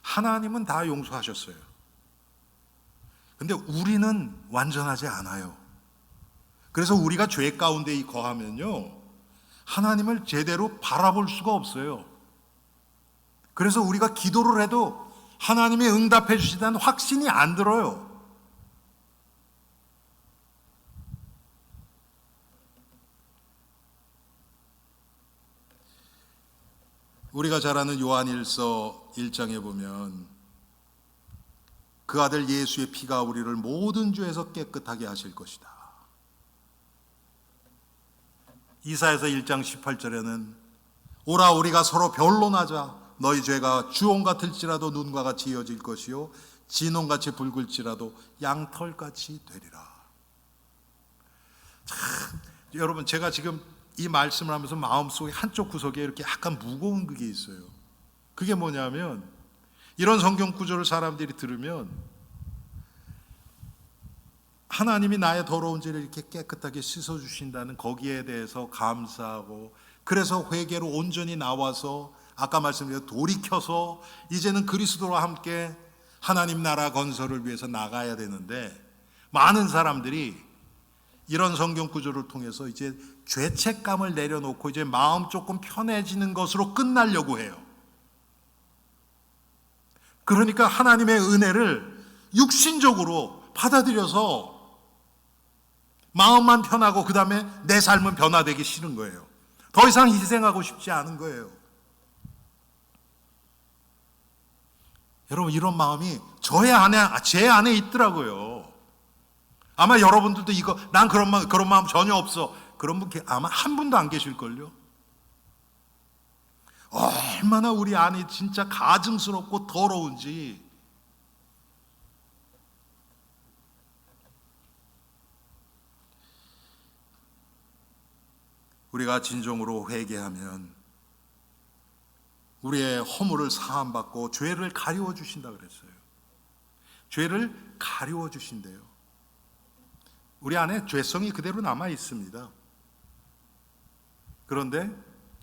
하나님은 다 용서하셨어요. 근데 우리는 완전하지 않아요. 그래서 우리가 죄 가운데 거하면요, 하나님을 제대로 바라볼 수가 없어요. 그래서 우리가 기도를 해도 하나님이 응답해 주시다는 확신이 안 들어요. 우리가 잘 아는 요한일서 1장에 보면 그 아들 예수의 피가 우리를 모든 죄에서 깨끗하게 하실 것이다. 이사야서 1장 18절에는 오라 우리가 서로 변론하자. 너희 죄가 주홍 같을지라도 눈과 같이 이어질 것이요 진홍같이 붉을지라도 양털같이 되리라. 참, 여러분, 제가 지금 이 말씀을 하면서 마음속에 한쪽 구석에 이렇게 약간 무거운 그게 있어요. 그게 뭐냐면, 이런 성경 구절을 사람들이 들으면 하나님이 나의 더러운 죄를 이렇게 깨끗하게 씻어주신다는 거기에 대해서 감사하고, 그래서 회개로 온전히 나와서 아까 말씀드린 돌이켜서 이제는 그리스도와 함께 하나님 나라 건설을 위해서 나가야 되는데, 많은 사람들이 이런 성경 구절을 통해서 이제 죄책감을 내려놓고 이제 마음 조금 편해지는 것으로 끝나려고 해요. 그러니까 하나님의 은혜를 육신적으로 받아들여서 마음만 편하고 그 다음에 내 삶은 변화되기 싫은 거예요. 더 이상 희생하고 싶지 않은 거예요. 여러분, 이런 마음이 제 안에 있더라고요. 아마 여러분들도 난 그런 마음 전혀 없어. 그런 분 아마 한 분도 안 계실걸요. 얼마나 우리 안이 진짜 가증스럽고 더러운지. 우리가 진정으로 회개하면 우리의 허물을 사함받고 죄를 가리워 주신다 그랬어요. 죄를 가리워 주신대요. 우리 안에 죄성이 그대로 남아 있습니다. 그런데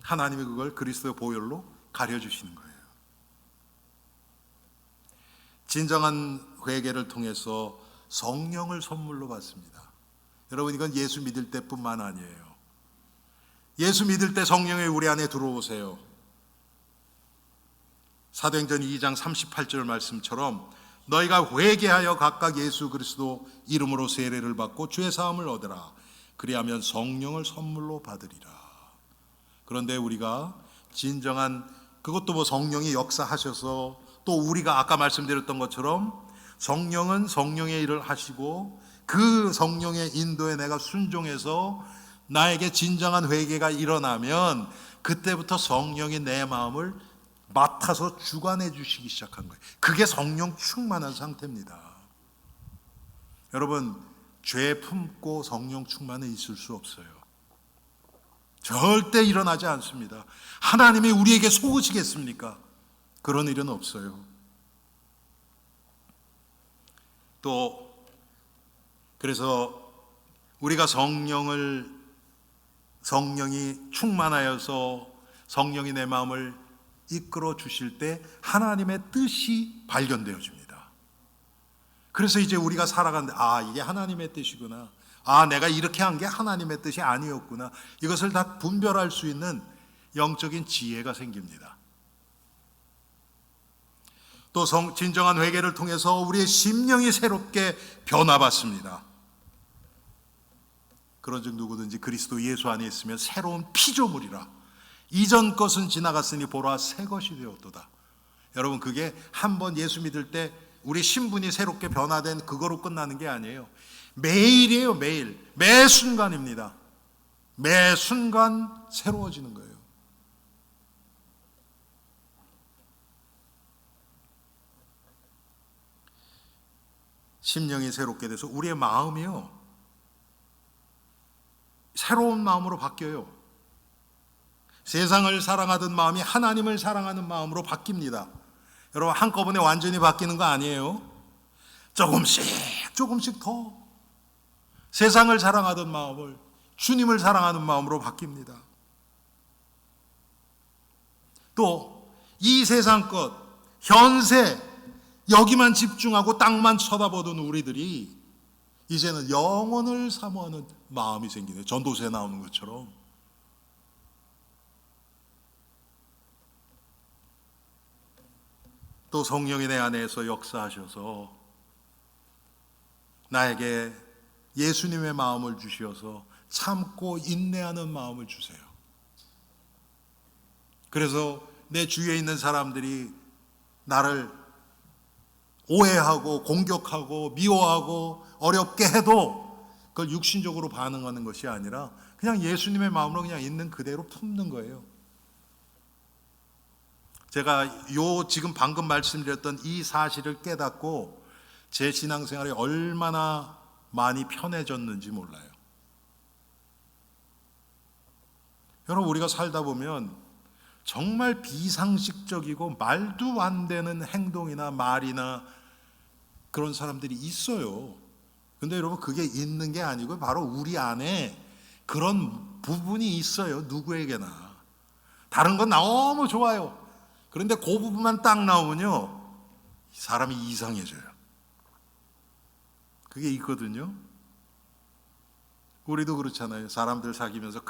하나님이 그걸 그리스도의 보혈로 가려주시는 거예요. 진정한 회개를 통해서 성령을 선물로 받습니다. 여러분, 이건 예수 믿을 때뿐만 아니에요. 예수 믿을 때 성령이 우리 안에 들어오세요. 사도행전 2장 38절 말씀처럼 너희가 회개하여 각각 예수 그리스도 이름으로 세례를 받고 죄 사함을 얻으라. 그리하면 성령을 선물로 받으리라. 그런데 우리가 진정한, 그것도 성령이 역사하셔서 또 우리가 아까 말씀드렸던 것처럼 성령은 성령의 일을 하시고 그 성령의 인도에 내가 순종해서 나에게 진정한 회개가 일어나면 그때부터 성령이 내 마음을 맡아서 주관해 주시기 시작한 거예요. 그게 성령 충만한 상태입니다. 여러분, 죄 품고 성령 충만은 있을 수 없어요. 절대 일어나지 않습니다. 하나님이 우리에게 속으시겠습니까? 그런 일은 없어요. 또 그래서 우리가 성령이 충만하여서 성령이 내 마음을 이끌어 주실 때 하나님의 뜻이 발견되어집니다. 그래서 이제 우리가 살아가는데 이게 하나님의 뜻이구나. 내가 이렇게 한 게 하나님의 뜻이 아니었구나. 이것을 다 분별할 수 있는 영적인 지혜가 생깁니다. 또 진정한 회개를 통해서 우리의 심령이 새롭게 변화받습니다. 그런즉 누구든지 그리스도 예수 안에 있으면 새로운 피조물이라. 이전 것은 지나갔으니 보라 새 것이 되었도다. 여러분, 그게 한번 예수 믿을 때 우리 신분이 새롭게 변화된 그거로 끝나는 게 아니에요. 매일이에요. 매일. 매 순간입니다. 매 순간 새로워지는 거예요. 심령이 새롭게 돼서 우리의 마음이요, 새로운 마음으로 바뀌어요. 세상을 사랑하던 마음이 하나님을 사랑하는 마음으로 바뀝니다. 여러분, 한꺼번에 완전히 바뀌는 거 아니에요. 조금씩 더 세상을 사랑하던 마음을 주님을 사랑하는 마음으로 바뀝니다. 또 이 세상 것, 현세, 여기만 집중하고 땅만 쳐다보던 우리들이 이제는 영혼을 사모하는 마음이 생기네요. 전도서에 나오는 것처럼. 또 성령이 내 안에서 역사하셔서 나에게 예수님의 마음을 주셔서 참고 인내하는 마음을 주세요. 그래서 내 주위에 있는 사람들이 나를 오해하고 공격하고 미워하고 어렵게 해도 그걸 육신적으로 반응하는 것이 아니라 그냥 예수님의 마음으로 그냥 있는 그대로 품는 거예요. 제가 지금 방금 말씀드렸던 이 사실을 깨닫고 제 신앙생활이 얼마나 많이 편해졌는지 몰라요. 여러분, 우리가 살다 보면 정말 비상식적이고 말도 안 되는 행동이나 말이나 그런 사람들이 있어요. 근데 여러분, 그게 있는 게 아니고 바로 우리 안에 그런 부분이 있어요. 누구에게나. 다른 건 너무 좋아요. 그런데 그 부분만 딱 나오면요, 사람이 이상해져요. 그게 있거든요. 우리도 그렇잖아요. 사람들 사귀면서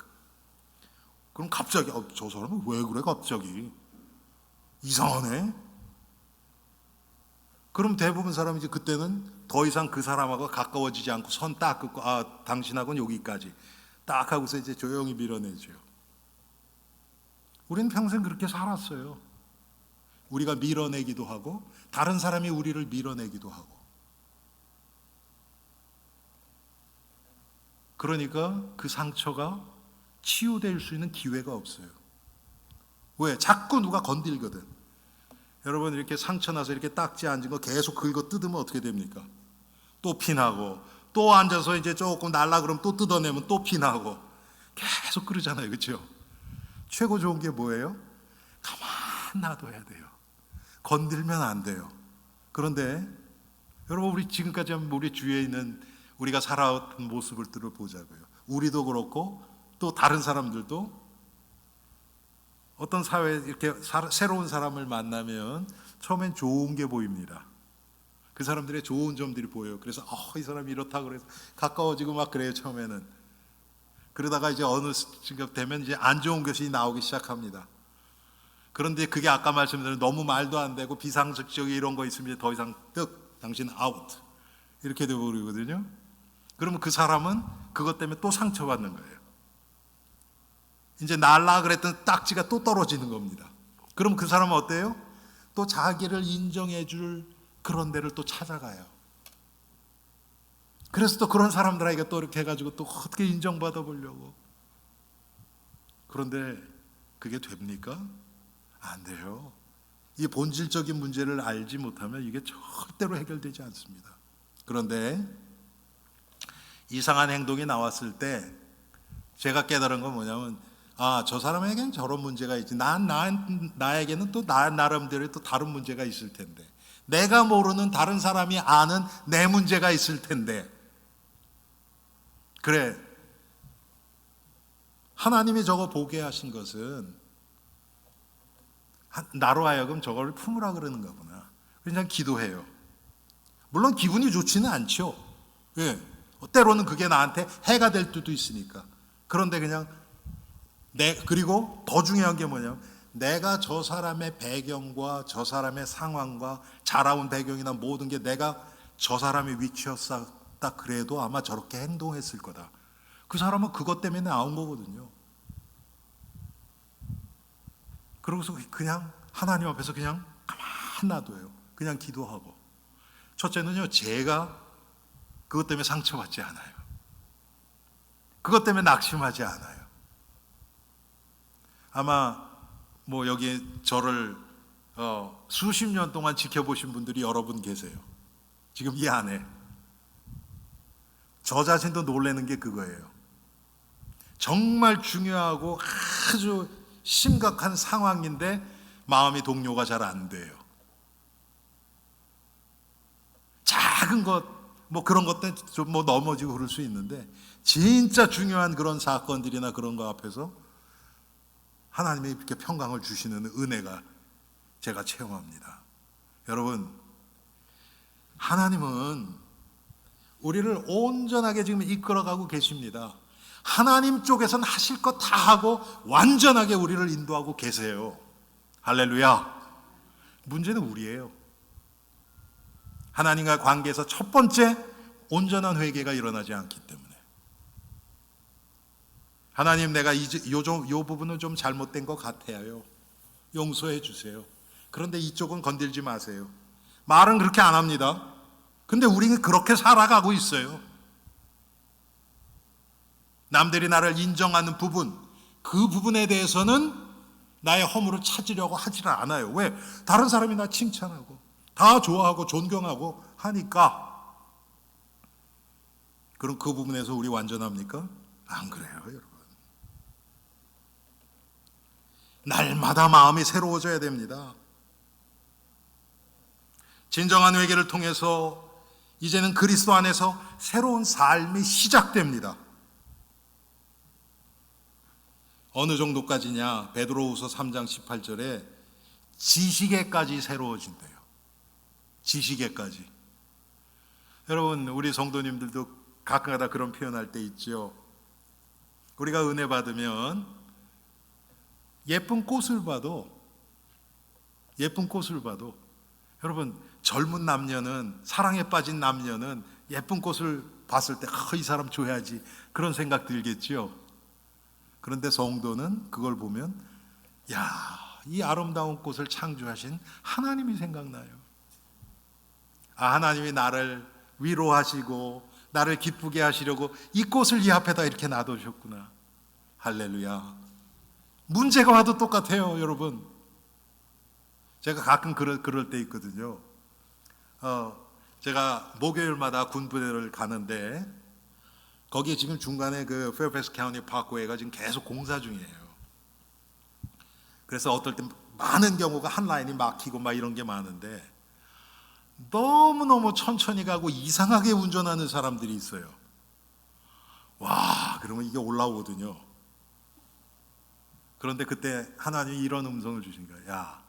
그럼 갑자기 저 사람은 왜 그래 갑자기 이상하네. 그럼 대부분 사람이 이제 그때는 더 이상 그 사람하고 가까워지지 않고 선 딱 긋고 당신하고는 여기까지 딱 하고서 이제 조용히 밀어내죠. 우리는 평생 그렇게 살았어요. 우리가 밀어내기도 하고 다른 사람이 우리를 밀어내기도 하고. 그러니까 그 상처가 치유될 수 있는 기회가 없어요. 왜? 자꾸 누가 건들거든. 여러분, 이렇게 상처 나서 이렇게 딱지 앉은 거 계속 긁어 뜯으면 어떻게 됩니까? 또 피나고, 또 앉아서 이제 조금 날라 그러면 또 뜯어내면 또 피나고, 계속 그러잖아요. 그렇죠? 최고 좋은 게 뭐예요? 가만 놔둬야 돼요. 건들면 안 돼요. 그런데 여러분, 우리 지금까지 우리 주위에 있는 우리가 살아왔던 모습을 보자고요. 우리도 그렇고 또 다른 사람들도 어떤 사회에 이렇게 새로운 사람을 만나면 처음엔 좋은 게 보입니다. 그 사람들의 좋은 점들이 보여요. 그래서 이 사람이 이렇다 그래서 가까워지고 막 그래요. 처음에는. 그러다가 이제 어느 시간 되면 이제 안 좋은 것이 나오기 시작합니다. 그런데 그게 아까 말씀드린 너무 말도 안 되고 비상식적인 이런 거 있으면 이제 더 이상 당신 아웃 이렇게 되어버리거든요. 그러면 그 사람은 그것 때문에 또 상처받는 거예요. 이제 날라 그랬던 딱지가 또 떨어지는 겁니다. 그럼 그 사람은 어때요? 또 자기를 인정해 줄 그런 데를 또 찾아가요. 그래서 또 그런 사람들에게 또 이렇게 해가지고 또 어떻게 인정받아 보려고. 그런데 그게 됩니까? 안 돼요. 이 본질적인 문제를 알지 못하면 이게 절대로 해결되지 않습니다. 그런데 이상한 행동이 나왔을 때 제가 깨달은 건 뭐냐면, 저 사람에게는 저런 문제가 있지. 나에게는 또 나름대로 또 다른 문제가 있을 텐데. 내가 모르는 다른 사람이 아는 내 문제가 있을 텐데. 그래. 하나님이 저거 보게 하신 것은 나로 하여금 저걸 품으라 그러는가 보나. 그냥 기도해요. 물론 기분이 좋지는 않죠. 예. 때로는 그게 나한테 해가 될 때도 있으니까. 그런데 그냥 그리고 더 중요한 게 뭐냐면, 내가 저 사람의 배경과 저 사람의 상황과 자라온 배경이나 모든 게 내가 저 사람의 위치였다 그래도 아마 저렇게 행동했을 거다. 그 사람은 그것 때문에 나온 거거든요. 그러고서 그냥 하나님 앞에서 그냥 가만 놔둬요. 그냥 기도하고. 첫째는요, 제가 그것 때문에 상처받지 않아요. 그것 때문에 낙심하지 않아요. 아마 여기 저를 수십 년 동안 지켜보신 분들이 여러 분 계세요. 지금 이 안에. 저 자신도 놀라는 게 그거예요. 정말 중요하고 아주 심각한 상황인데 마음이 동요가 잘 안 돼요. 작은 것, 그런 것 때문에 좀 넘어지고 그럴 수 있는데, 진짜 중요한 그런 사건들이나 그런 거 앞에서 하나님이 이렇게 평강을 주시는 은혜가 제가 체험합니다. 여러분, 하나님은 우리를 온전하게 지금 이끌어가고 계십니다. 하나님 쪽에서는 하실 것 다 하고 완전하게 우리를 인도하고 계세요. 할렐루야. 문제는 우리예요. 하나님과 관계에서 첫 번째, 온전한 회개가 일어나지 않기 때문에. 하나님, 내가 이 부분은 좀 잘못된 것 같아요. 용서해 주세요. 그런데 이쪽은 건들지 마세요. 말은 그렇게 안 합니다. 근데 우리는 그렇게 살아가고 있어요. 남들이 나를 인정하는 부분, 그 부분에 대해서는 나의 허물을 찾으려고 하지를 않아요. 왜? 다른 사람이 나 칭찬하고 다 좋아하고 존경하고 하니까. 그럼 그 부분에서 우리 완전합니까? 안 그래요, 여러분. 날마다 마음이 새로워져야 됩니다. 진정한 회개를 통해서 이제는 그리스도 안에서 새로운 삶이 시작됩니다. 어느 정도까지냐? 베드로후서 3장 18절에 지식에까지 새로워진대요. 지식에까지. 여러분, 우리 성도님들도 가끔가다 그런 표현할 때 있죠. 우리가 은혜 받으면 예쁜 꽃을 봐도 여러분, 젊은 남녀는, 사랑에 빠진 남녀는 예쁜 꽃을 봤을 때 이 사람 줘야지 그런 생각 들겠죠. 그런데 성도는 그걸 보면 이 아름다운 꽃을 창조하신 하나님이 생각나요. 하나님이 나를 위로하시고 나를 기쁘게 하시려고 이 꽃을 이 앞에다 이렇게 놔두셨구나. 할렐루야. 문제가 와도 똑같아요, 여러분. 제가 가끔 그럴 때 있거든요. 제가 목요일마다 군부대를 가는데 거기에 지금 중간에 그 페어팩스 카운티 파크웨이가 지금 계속 공사 중이에요. 그래서 어떨 때 많은 경우가 한 라인이 막히고 이런 게 많은데 너무너무 천천히 가고 이상하게 운전하는 사람들이 있어요. 와, 그러면 이게 올라오거든요. 그런데 그때 하나님이 이런 음성을 주신 거야.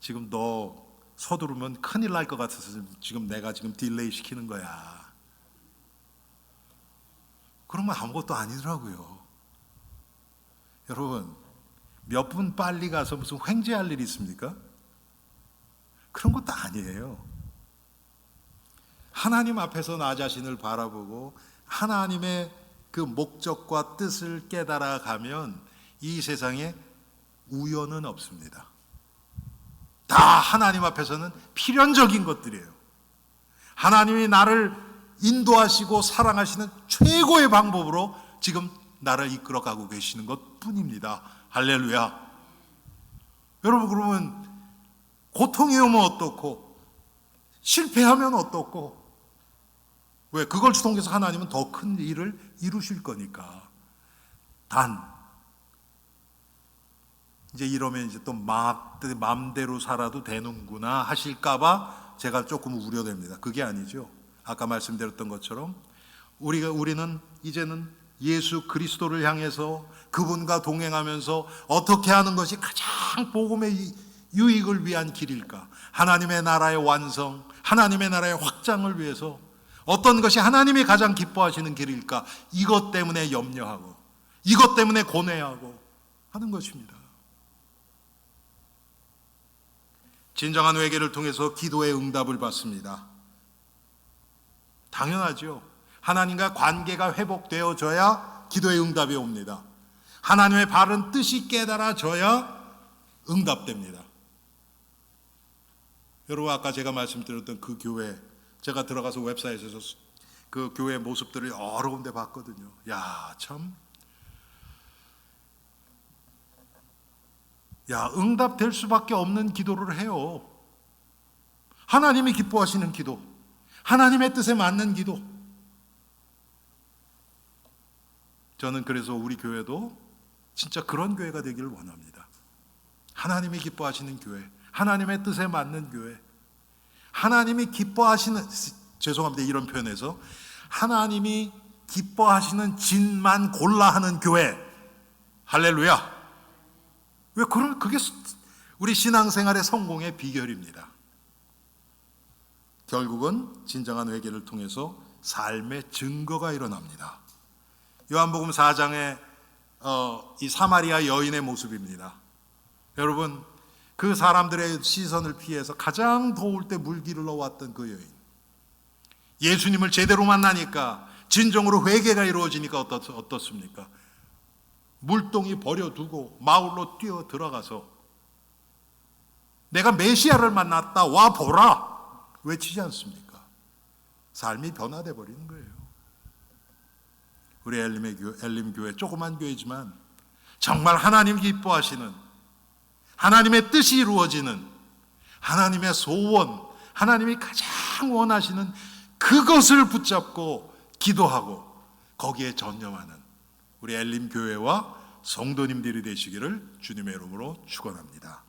지금 너 서두르면 큰일 날 것 같아서 지금 내가 딜레이 시키는 거야. 그러면 아무것도 아니더라고요. 여러분, 몇 분 빨리 가서 무슨 횡재할 일이 있습니까? 그런 것도 아니에요. 하나님 앞에서 나 자신을 바라보고 하나님의 그 목적과 뜻을 깨달아 가면 이 세상에 우연은 없습니다. 다 하나님 앞에서는 필연적인 것들이에요. 하나님이 나를 인도하시고 사랑하시는 최고의 방법으로 지금 나를 이끌어가고 계시는 것 뿐입니다. 할렐루야. 여러분, 그러면 고통이 오면 어떻고 실패하면 어떻고, 왜? 그걸 통해서 하나님은 더 큰 일을 이루실 거니까. 단 이제 이러면 이제 또 마음대로 살아도 되는구나 하실까봐 제가 조금 우려됩니다. 그게 아니죠. 아까 말씀드렸던 것처럼 우리는 이제는 예수 그리스도를 향해서 그분과 동행하면서 어떻게 하는 것이 가장 복음의 유익을 위한 길일까? 하나님의 나라의 완성, 하나님의 나라의 확장을 위해서 어떤 것이 하나님이 가장 기뻐하시는 길일까? 이것 때문에 염려하고 이것 때문에 고뇌하고 하는 것입니다. 진정한 회개를 통해서 기도의 응답을 받습니다. 당연하죠. 하나님과 관계가 회복되어져야 기도의 응답이 옵니다. 하나님의 바른 뜻이 깨달아져야 응답됩니다. 여러분, 아까 제가 말씀드렸던 그 교회, 제가 들어가서 웹사이트에서 그 교회 모습들을 여러 군데 봤거든요. 응답될 수밖에 없는 기도를 해요. 하나님이 기뻐하시는 기도, 하나님의 뜻에 맞는 기도. 저는 그래서 우리 교회도 진짜 그런 교회가 되기를 원합니다. 하나님이 기뻐하시는 교회, 하나님의 뜻에 맞는 교회, 하나님이 기뻐하시는, 죄송합니다 이런 표현에서, 하나님이 기뻐하시는 짓만 골라 하는 교회. 할렐루야. 왜? 그게 우리 신앙생활의 성공의 비결입니다. 결국은 진정한 회개를 통해서 삶의 증거가 일어납니다. 요한복음 4장의 이 사마리아 여인의 모습입니다. 여러분, 그 사람들의 시선을 피해서 가장 더울 때 물기를 넣어왔던 그 여인, 예수님을 제대로 만나니까, 진정으로 회개가 이루어지니까 어떻습니까? 물동이 버려두고 마을로 뛰어 들어가서 내가 메시아를 만났다, 와 보라 외치지 않습니까? 삶이 변화돼 버리는 거예요. 우리 엘림교회, 조그만 교회지만 정말 하나님 기뻐하시는, 하나님의 뜻이 이루어지는, 하나님의 소원, 하나님이 가장 원하시는 그것을 붙잡고 기도하고 거기에 전념하는 우리 엘림교회와 성도님들이 되시기를 주님의 이름으로 축원합니다.